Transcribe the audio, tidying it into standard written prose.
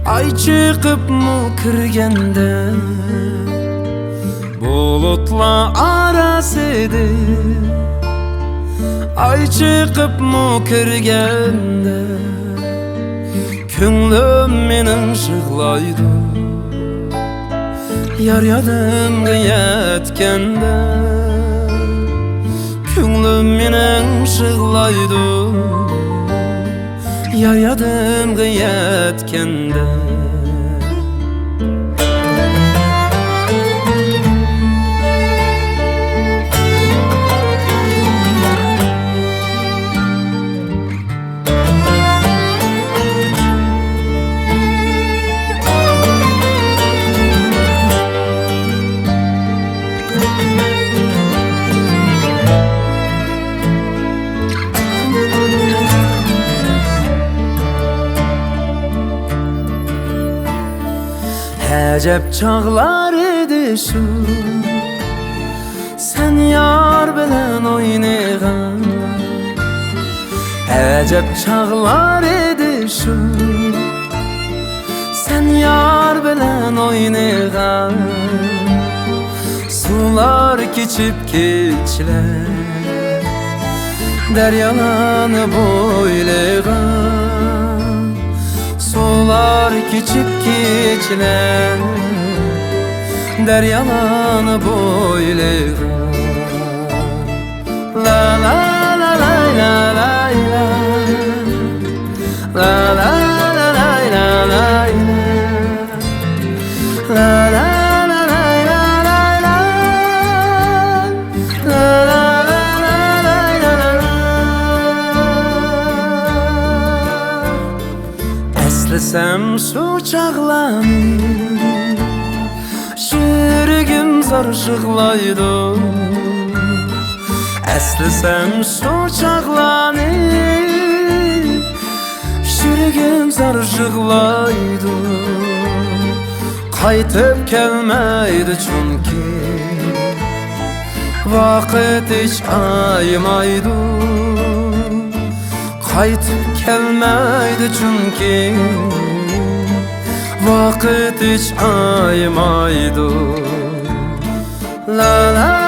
Ay çıkıp mu kirgende bulutla arasıydı. Ay çıkıp mu kirgende Künlüm menin şıglaydı. Yar yadım yetkende Künlüm menin şıglaydı. Yar yadım yetkende Əcəb çağlar idi şu Sen yar bilen oynayğan. Əcəb çağlar idi şu Sen yar bilen oynayğan. Sular keçip keçlər Deryalanı boylayğan. Sular keçip keçlər Deryalanı boylayğan. La la la la la la la la la la la la la la la Əslesem şu çağlanır Şürgüm zar şıglaydı. Əslesem şu çağlanır Şürgüm zar şıglaydı. Qaytıp kelmeydi çünkü Vakit hiç aymaydı. Qaytıp kelmeydi çünkü Vakit hiç aymaydı. La la